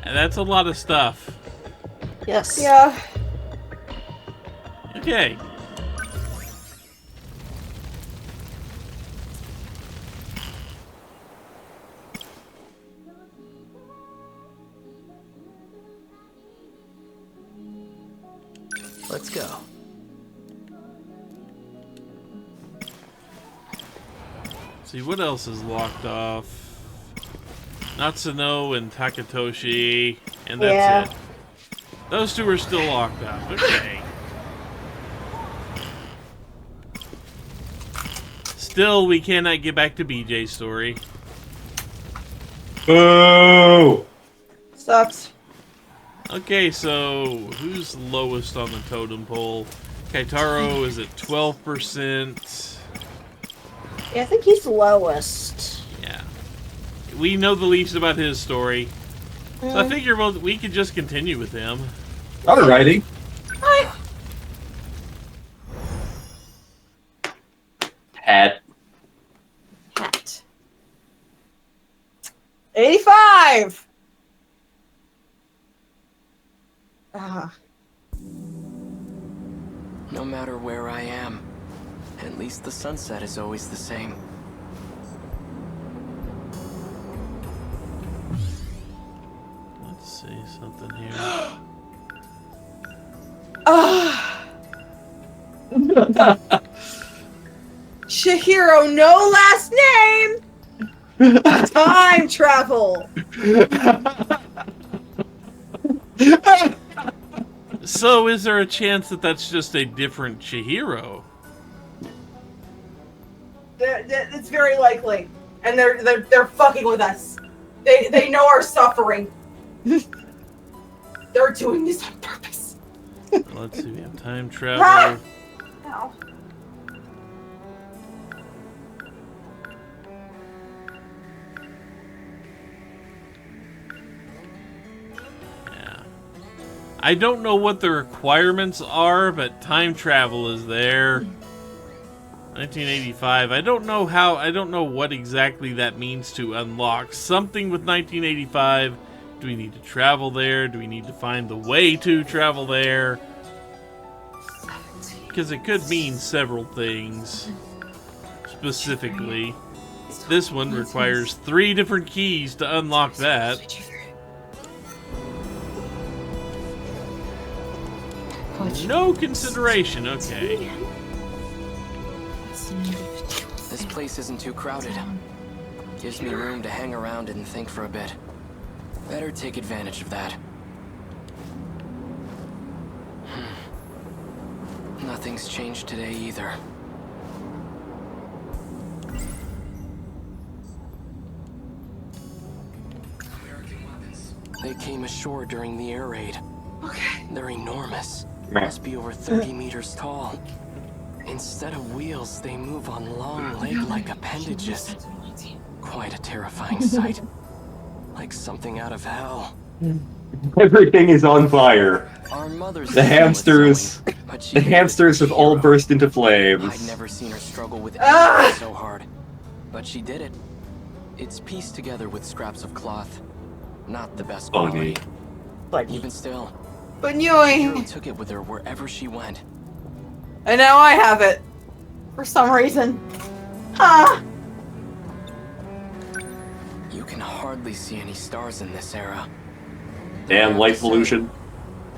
And that's a lot of stuff. Yes. Yeah. Okay. Let's go. See, what else is locked off? Natsuno and Takatoshi, and that's it. Those two are still locked up. Okay. Still, we cannot get back to BJ's story. Boo! Sucks. Okay, so who's lowest on the totem pole? Keitaro is at 12%. Yeah, I think he's the lowest. Yeah. We know the least about his story. So I figure we could just continue with him. Alrighty. Hat. Hat. 85! No matter where I am, at least the sunset is always the same. Let's see something here. Chihiro, no last name! Time travel! So is there a chance that that's just a different Chihiro? It's very likely. And they're fucking with us. They know our suffering. They're doing this on purpose. Let's see, we have time travel. Ow. Yeah. I don't know what the requirements are, but time travel is there. 1985. I don't know what exactly that means to unlock. Something with 1985. Do we need to travel there? Do we need to find the way to travel there? Because it could mean several things. Specifically, this one requires 3 different keys to unlock that. No consideration, okay. This place isn't too crowded. Gives me room to hang around and think for a bit. Better take advantage of that. Nothing's changed today either. They came ashore during the air raid. Okay. They're enormous. Must be over 30 meters tall. Instead of wheels, they move on long leg-like appendages. Quite a terrifying sight. Like something out of hell. Everything is on fire. Our mother's The hamsters, Zoe, the hamsters have all burst into I'd flames. never seen her struggle with anything so hard. But she did it. It's pieced together with scraps of cloth. Not the best quality. But Even still, But Juro Yui, took it with her wherever she went. and now I have it. For some reason. Huh. You can hardly see any stars in this era. Damn light pollution.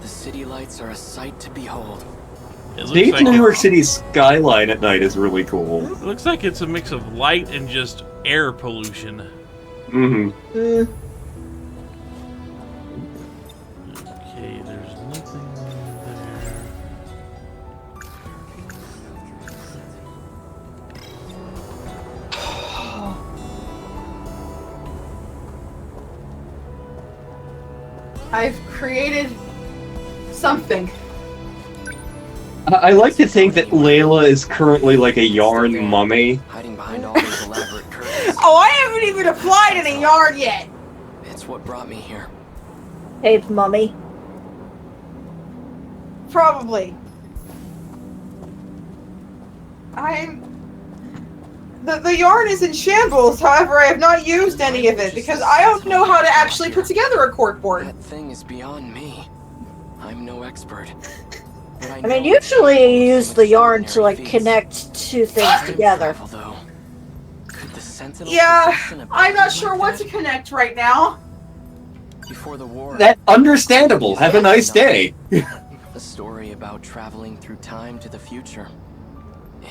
The city lights are a sight to behold. It Seeing looks, New like York City's skyline at night is really cool. it looks like it's a mix of light and just air pollution. Mm-hmm. Okay, there's nothing there. I've created something. I like to think that Layla is currently like a yarn mummy. Hiding behind all those elaborate curtains. Oh, I haven't even applied any yarn yet. It's what brought me here. hey, mummy. Probably. I'm The yarn is in shambles, however, I have not used any of it because I don't know how to actually put together a corkboard. That thing is beyond me. I'm no expert. But I mean, usually you use the yarn to like connect two things together. Yeah, I'm not sure what to connect right now. Before the war, That understandable. Have a nice day. a story about traveling through time to the future.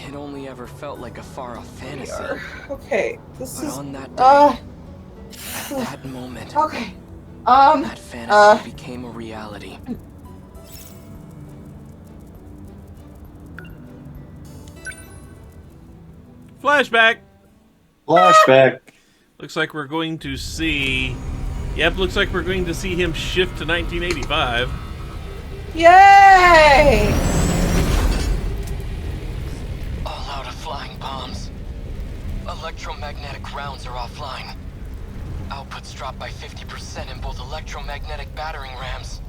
It only ever felt like a far-off fantasy. Okay, this But is on that day, at that moment, okay. that fantasy became a reality. Flashback. Flashback. Looks like we're going to see. Yep, looks like we're going to see him shift to 1985. Yay! All out of flying bombs. Electromagnetic rounds are offline. Output's dropped by 50% in both electromagnetic battering rams.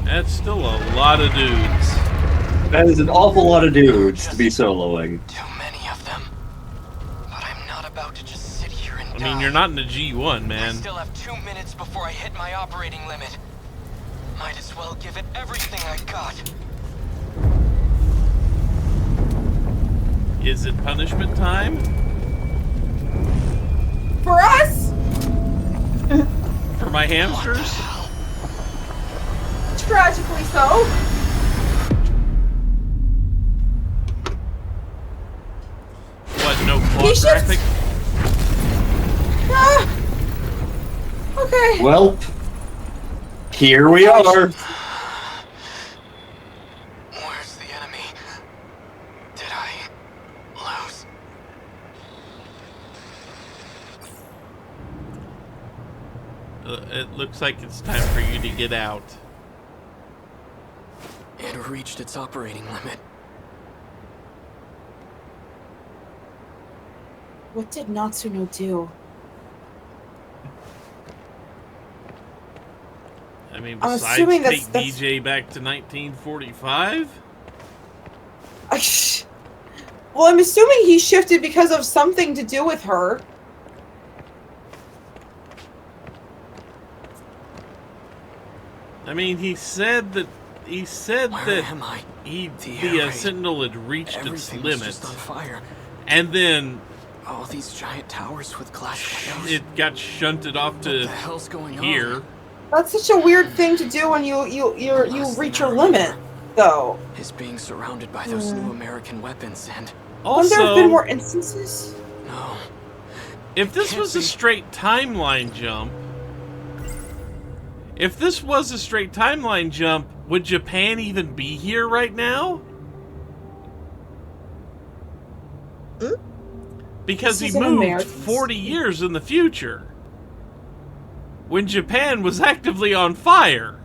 That's still a lot of dudes. That is an awful lot of dudes to be soloing. Too many of them. But I'm not about to just sit here and die. I mean, you're not in the G1, I man. still have 2 minutes before I hit my operating limit. Might as well give it everything I got. Is it punishment time? For us? For my hamsters? Tragically so. What, no He claw should- traffic? Ah. Okay. Well, here we are. Where's the enemy? Did I lose? It looks like it's time for you to get out. It reached its operating limit. What did Natsuno do? I mean, I'm besides assuming take that's- DJ back to 1945? Well, I'm assuming he shifted because of something to do with her. I mean, he said that Where am I? the Sentinel had reached its Everything was limit, just on fire. and then All these giant towers with glass windows. it got shunted off What to the hell's going here. on? That's such a weird thing to do when you reach your limit, though. Is being surrounded by those new American weapons and Wouldn't there have been Also, more instances? no. if this Can't was a be. straight timeline jump, would Japan even be here right now? Because This he is an moved American 40 years in the future, when Japan was actively on fire.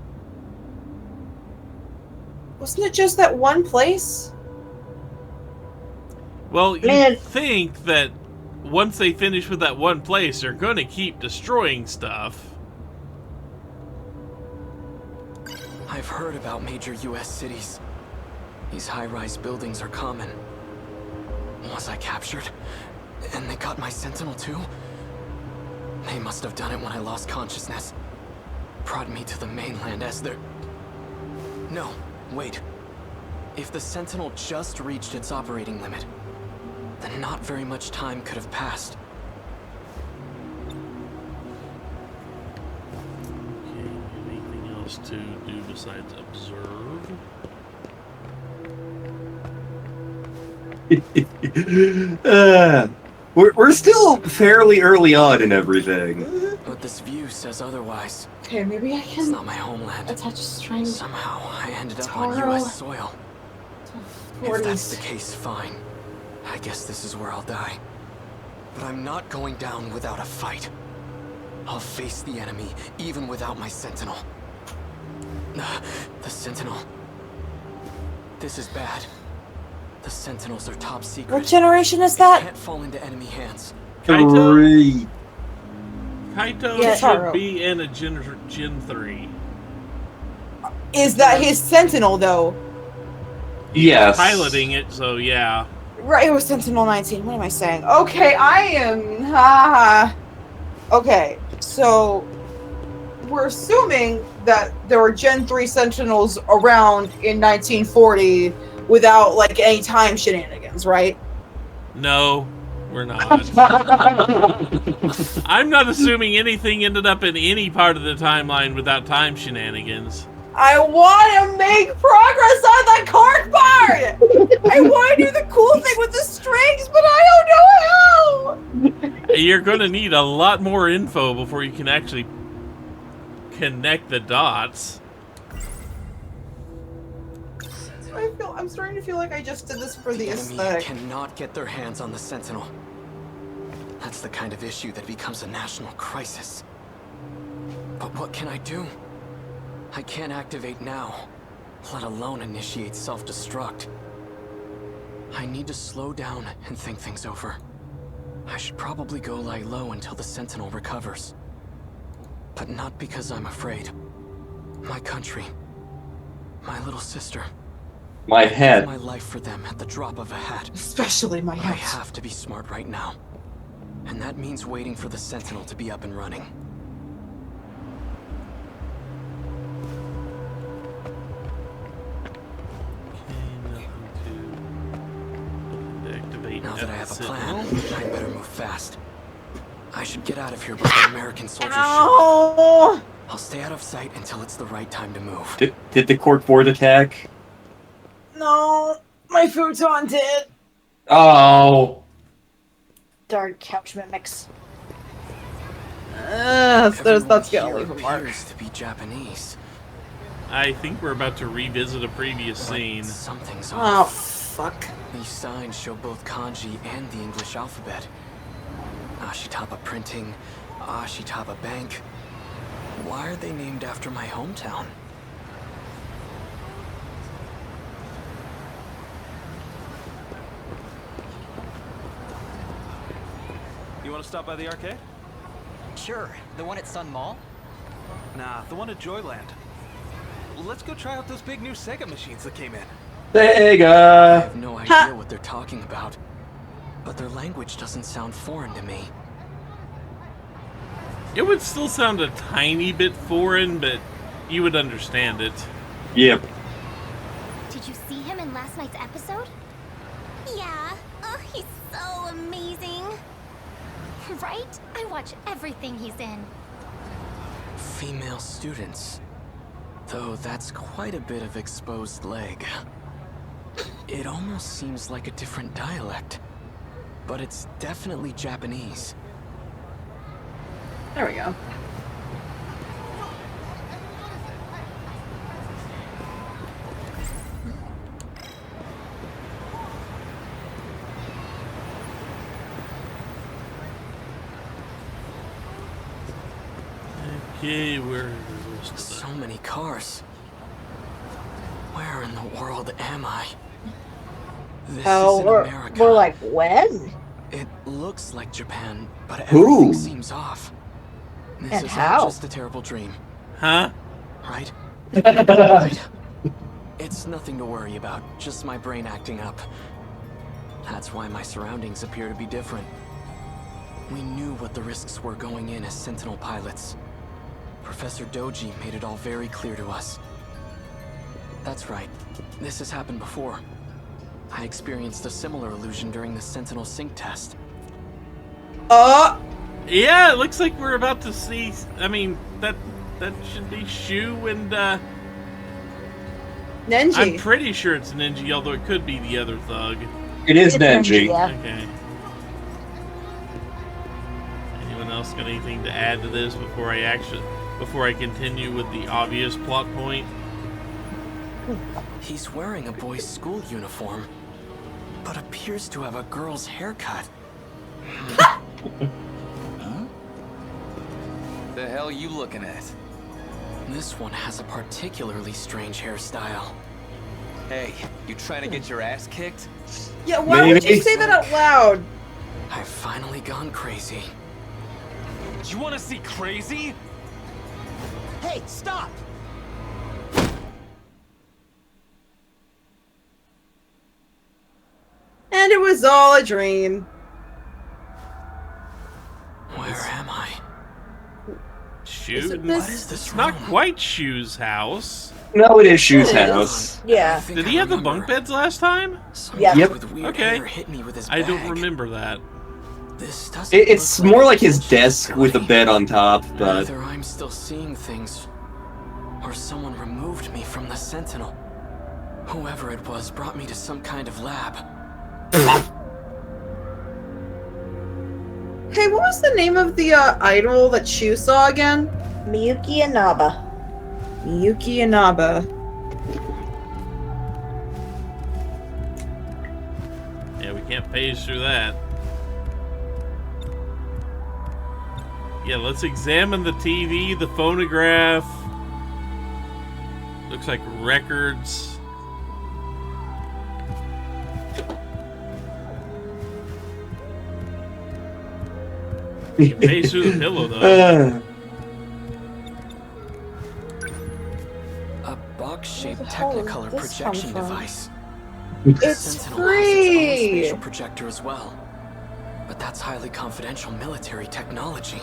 Wasn't it just that one place? Well, you Man. think that once they finish with that one place, they're going to keep destroying stuff. I've heard about major US cities. These high-rise buildings are common. Was I captured? And they got my Sentinel too? They must have done it when I lost consciousness. Brought me to the mainland as their... No, wait. If the Sentinel just reached its operating limit, then not very much time could have passed. Okay, anything else to do besides observe? We're still fairly early on in everything. But this view says otherwise. Okay, maybe I It's can not my homeland. attach string. Somehow, I ended up on Keitaro. US soil. If that's the case, fine. I guess this is where I'll die. But I'm not going down without a fight. I'll face the enemy, even without my Sentinel. The Sentinel. This is bad. The Sentinels are top secret. What generation is They that? can't fall into enemy hands. Kaito, 3. Kaito Yeah, should Keitaro. be in a Gen 3. is that his Sentinel, though. Yes. Piloting it, so yeah. Right, it was Sentinel 19. What am I saying? Okay, I am... Okay, so... We're assuming that there were Gen 3 Sentinels around in 1940 without, like, any time shenanigans, right? No, we're not. I'm not assuming anything ended up in any part of the timeline without time shenanigans. I want to make progress on the cork part! I want to do the cool thing with the strings, but I don't know how! You're going to need a lot more info before you can actually connect the dots. I'm starting to feel like I just did this for the enemy aesthetic. cannot get their hands on the Sentinel. That's the kind of issue that becomes a national crisis. But what can I do? I can't activate now, let alone initiate self-destruct. I need to slow down and think things over. I should probably go lie low until the Sentinel recovers. But not because I'm afraid. My country, my little sister. My head. My life for them at the drop of a hat. Especially my I head. have to be smart right now. And that means waiting for the Sentinel to be up and running. Now that I have a plan, I better move fast. I should get out of here before American soldiers show up. I'll stay out of sight until it's the right time to move. Did the cork board attack? No, my futon did. Oh. Darn couch mimics. That's Everyone gonna here leave a mark. appears to be Japanese. I think we're about to revisit a previous scene. Something's Oh, off. fuck. These signs show both kanji and the English alphabet. Ashitaba Printing, Ashitaba Bank. Why are they named after my hometown? You want to stop by the arcade? Sure. The one at Sun Mall? Nah, the one at Joyland. Let's go try out those big new Sega machines that came in. I Sega. have no idea what they're talking about, but their language doesn't sound foreign to me. It would still sound a tiny bit foreign, but you would understand it. Yep. Did you see him in last night's episode? Yeah. Oh, he's so amazing. Right? I watch everything he's in. Female students. Though that's quite a bit of exposed leg. It almost seems like a different dialect, but it's definitely Japanese. There we go. Okay, where are the rest of So them? many cars. Where in the world am I? This Oh, isn't America. we're like, when? It looks like Japan, but Who? everything seems off. This And is how? not just a terrible dream, Huh? right? Right. It's nothing to worry about, just my brain acting up. That's why my surroundings appear to be different. We knew what the risks were going in as Sentinel pilots. Professor Doji made it all very clear to us. That's right. This has happened before. I experienced a similar illusion during the Sentinel sync test. Yeah, it looks like we're about to see. I mean, that should be Shu and Nenji. I'm pretty sure it's Ninja, although it could be the other thug. It is It's Nenji. Yeah. Okay. Anyone else got anything to add to this before I continue with the obvious plot point? He's wearing a boy's school uniform, but appears to have a girl's haircut. The hell you looking at? This one has a particularly strange hairstyle. Hey, you trying to get your ass kicked? Yeah, why would you Maybe. say that out loud? I've finally gone crazy. You want to see crazy? Hey, stop! It was all a dream. Where am I? Shoe? Is it What this? is this It's room? not quite Shu's house. No, it is Shu's It is. house. Yeah. I think Did I he have the remember. bunk beds last time? Some Yep. guy Yep. with weird Okay. hair hit me with his I don't bag. remember that. This doesn't It's look more a like his conventional desk with a facility. bed on top, but Either I'm still seeing things, or someone removed me from the Sentinel. Whoever it was brought me to some kind of lab. Hey, what was the name of the idol that Shu saw again? Miyuki Inaba. Miyuki Inaba. Yeah, we can't phase through that. Yeah, let's examine the TV, the phonograph. Looks like records. You can phase through the pillow, though. A box-shaped Where the hell did Technicolor this come projection from? device. It's Sentinel has its own free! spatial projector as well. But that's highly confidential military technology.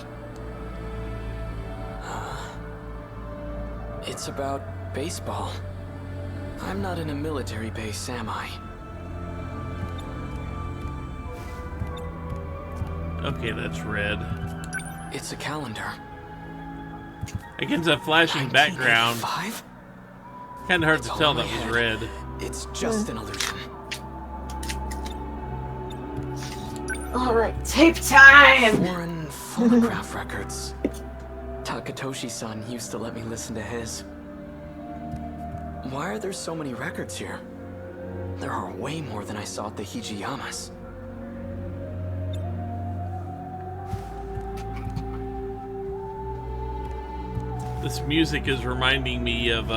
It's about baseball. I'm not in a military base, am I? Okay, that's red. It's a calendar. Against that flashing background, 1985? kind of hard It's to all tell in my that was head. red. It's just an illusion. Alright, tape time! Foreign phonograph records. Takatoshi-san used to let me listen to his. Why are there so many records here? There are way more than I saw at the Hijiyamas. This music is reminding me of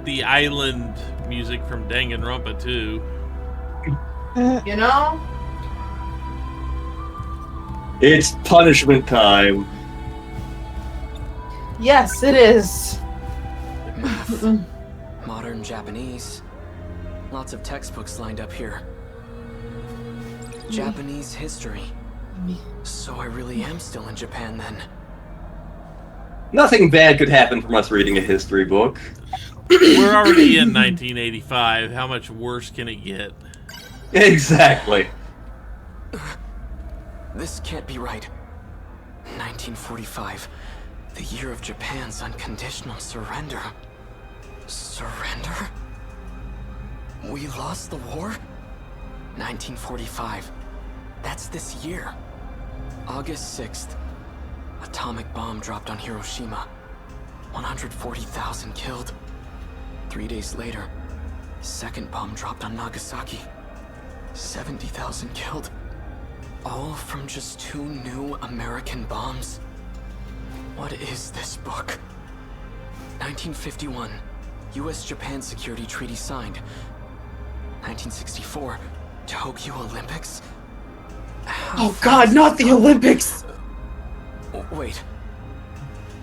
the island music from Danganronpa 2. You know? it's punishment time. Yes, it is. Math, modern Japanese. Lots of textbooks lined up here. Japanese history. So I really am still in Japan then. Nothing bad could happen from us reading a history book. We're already in 1985. How much worse can it get? Exactly. This can't be right. 1945. The year of Japan's unconditional surrender. Surrender? We lost the war? 1945. That's this year. August 6th. Atomic bomb dropped on Hiroshima. 140,000 killed. 3 days later, second bomb dropped on Nagasaki. 70,000 killed. All from just 2 new American bombs. What is this book? 1951, U.S.-Japan Security Treaty signed. 1964, Tokyo Olympics. How Oh god, not the Olympics! Wait.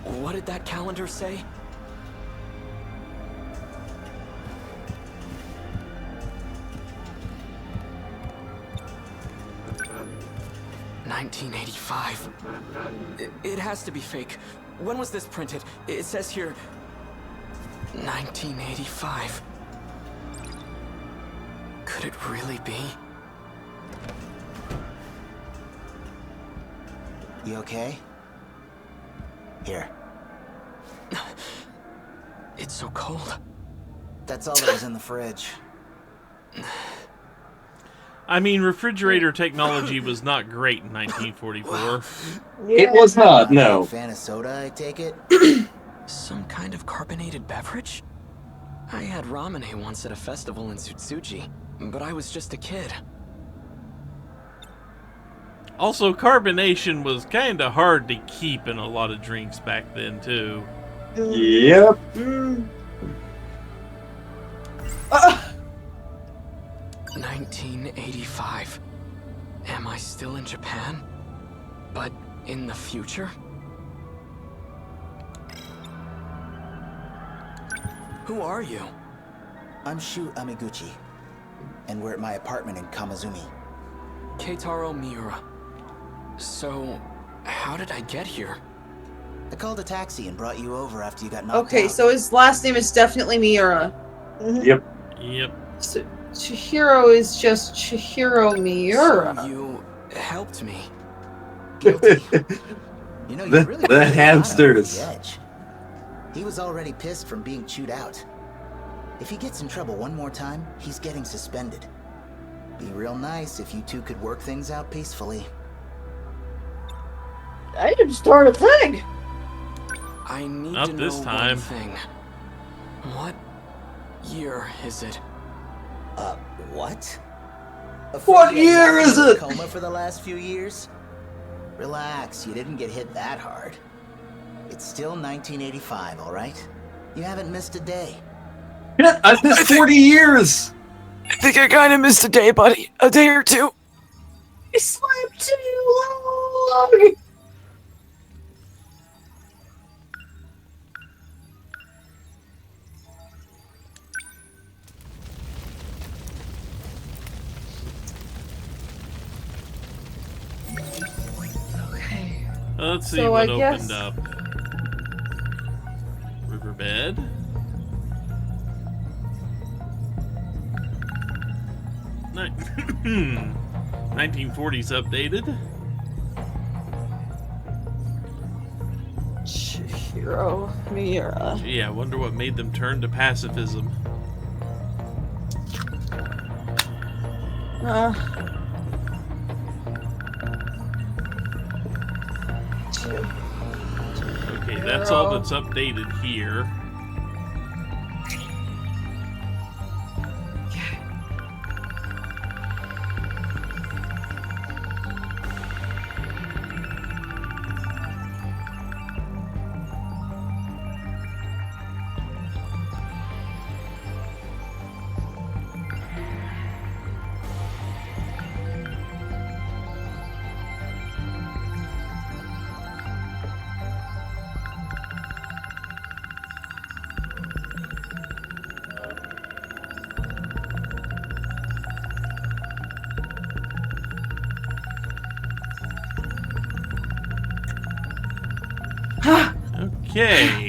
What did that calendar say? $1985. It has to be fake. When was this printed? It says here 1985. Could it really be? You okay? Here. It's so cold. That's all that was in the fridge. I mean, refrigerator technology was not great in 1944. It was not, no. Fan of soda, I take it? Some kind of carbonated beverage? I had ramen once at a festival in Tsutsuji, but I was just a kid. Also, carbonation was kind of hard to keep in a lot of drinks back then, too. Yep. 1985. Am I still in Japan? But in the future? Who are you? I'm Shu Amiguchi. and we're at my apartment in Kamazumi. Keitaro Miura. So, how did I get here? I called a taxi and brought you over after you got knocked out. Okay, so his last name is definitely Miura. Yep. Yep. So Chihiro is just Chihiro Miura. So you helped me. Guilty. You know, you The- really the put him on hamsters. the edge. He was already pissed from being chewed out. If he gets in trouble one more time, he's getting suspended. Be real nice if you two could work things out peacefully. I didn't start a thing. I need Not to this know time. one thing. What year is it? What? What year is it? Coma for the last few years? Relax, you didn't get hit that hard. It's still 1985, all right? You haven't missed a day. Shit, I've missed 40 years! I think I kinda missed a day, buddy. A day or two. I slept too long. Okay. Let's see So what I opened guess- up. Riverbed. Ni- 1940s updated. Chihiro Miura. Gee, I wonder what made them turn to pacifism. Okay, that's all that's updated here. Okay.